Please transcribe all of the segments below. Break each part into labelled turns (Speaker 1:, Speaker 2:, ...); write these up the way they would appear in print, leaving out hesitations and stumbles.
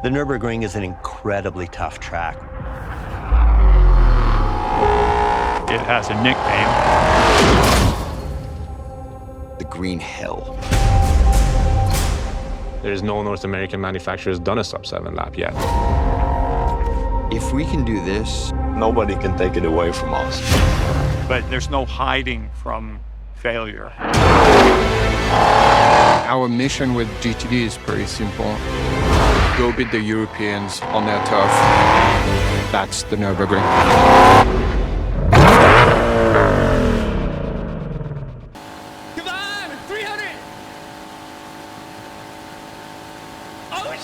Speaker 1: The Nürburgring is an incredibly tough track.
Speaker 2: It has a nickname.
Speaker 3: The Green Hell.
Speaker 4: There's no North American manufacturer who's done a sub-7 lap yet.
Speaker 3: If we can do this,
Speaker 5: nobody can take it away from us.
Speaker 2: But there's no hiding from failure.
Speaker 6: Our mission with GTD is pretty simple. Go beat the Europeans on their turf. That's the Nürburgring.
Speaker 7: Come on, 300! Oh,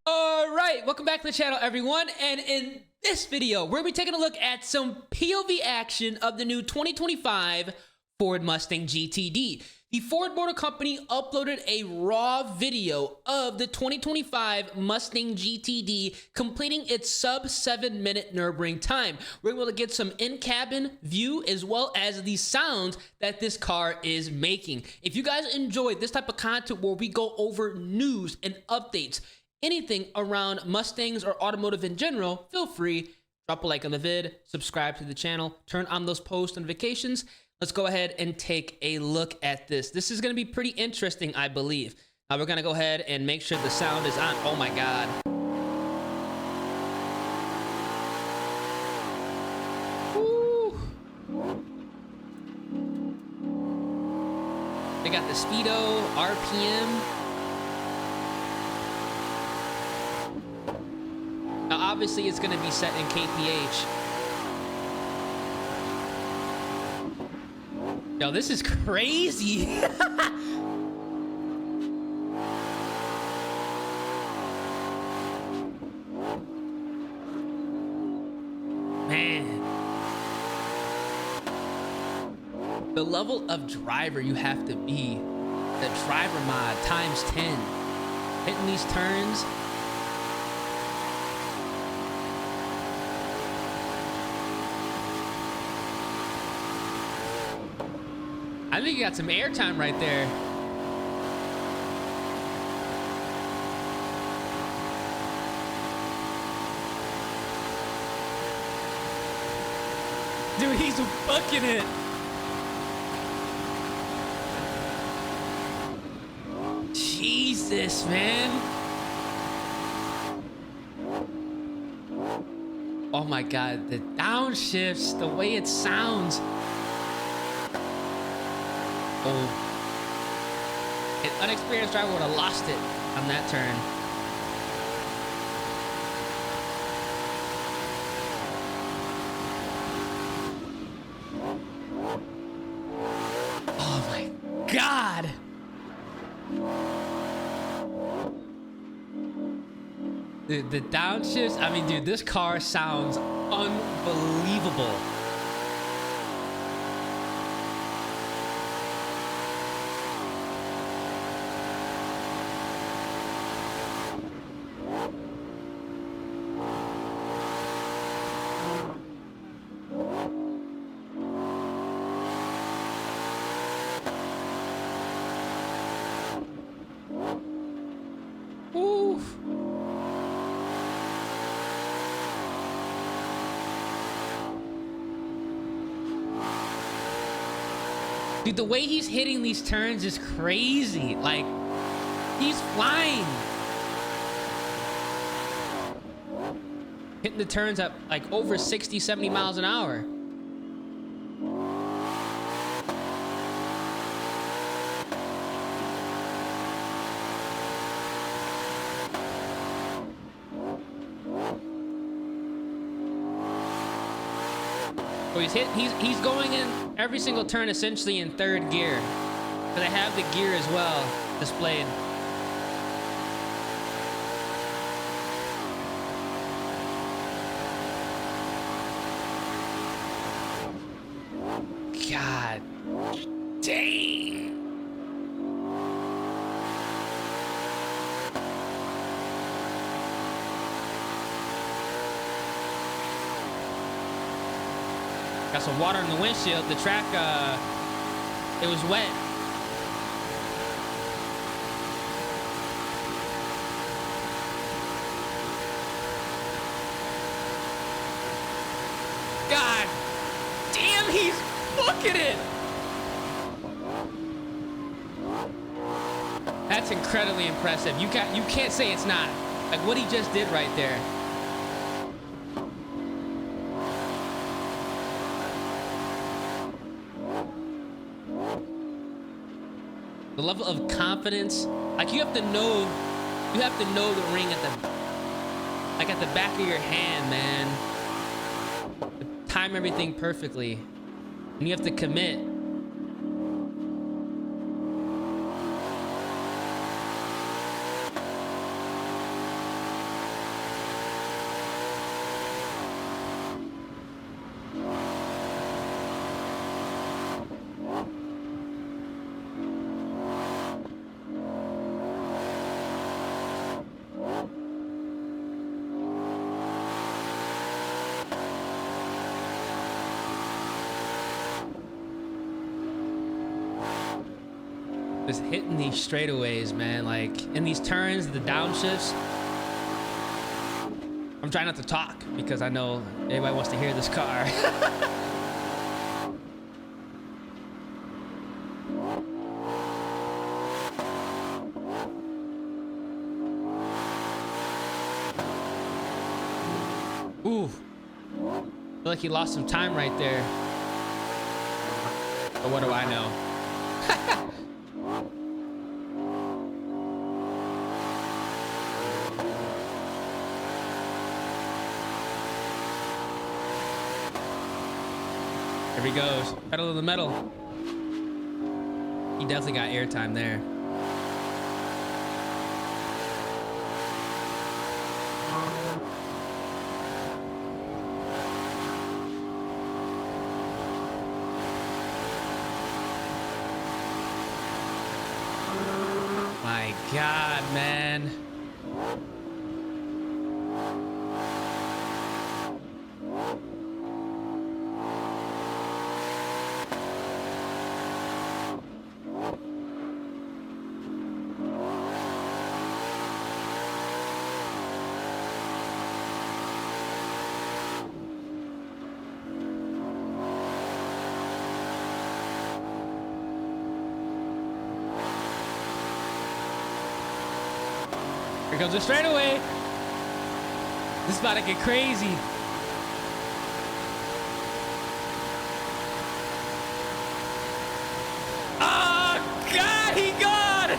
Speaker 7: all right, welcome back to the channel, everyone. And in this video, we're gonna be taking a look at some POV action of the new 2025 Ford Mustang GTD. The Ford Motor Company uploaded a raw video of the 2025 Mustang GTD completing its sub 7-minute Nürburgring time. We're able to get some in-cabin view as well as the sounds that this car is making. If you guys enjoyed this type of content where we go over news and updates, anything around Mustangs or automotive in general, feel free, drop a like on the vid, subscribe to the channel, turn on those post notifications. Let's go ahead and take a look at this. This is gonna be pretty interesting, I believe. Now we're gonna go ahead and make sure the sound is on. Oh my God. Woo. They got the speedo, RPM. Now obviously it's gonna be set in kph. Yo, this is crazy. Man. The level of driver you have to be. The driver mod times 10. Hitting these turns. I think you got some airtime right there. Dude, he's fucking it. Jesus, man. Oh my God, the downshifts, the way it sounds. Oh, an unexperienced driver would have lost it on that turn. Oh my God. Dude, the downshifts, I mean, dude, this car sounds unbelievable. Oof. Dude, the way he's hitting these turns is crazy. Like, he's flying. Hitting the turns at like over 60, 70 miles an hour. So he's going in every single turn essentially in third gear. But I have the gear as well displayed. God dang. Got some water in the windshield. The track, it was wet. Look at it. That's incredibly impressive. You can't say it's not. Like what he just did right there. The level of confidence, like you have to know the ring at the back of your hand, man. Time everything perfectly, and you have to commit. Just hitting these straightaways, man. Like in these turns, the downshifts. I'm trying not to talk because I know everybody wants to hear this car. Ooh. I feel like he lost some time right there. But what do I know? Here he goes, pedal to the metal. He definitely got airtime there. My God, man. Here comes the straightaway. This is about to get crazy. Oh, God, he gone.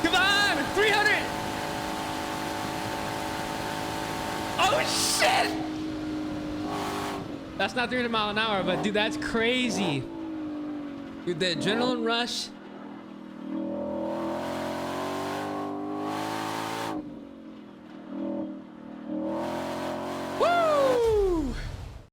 Speaker 7: Come on, 300. Oh shit! That's not 300 miles an hour, but dude, that's crazy. Dude, the adrenaline rush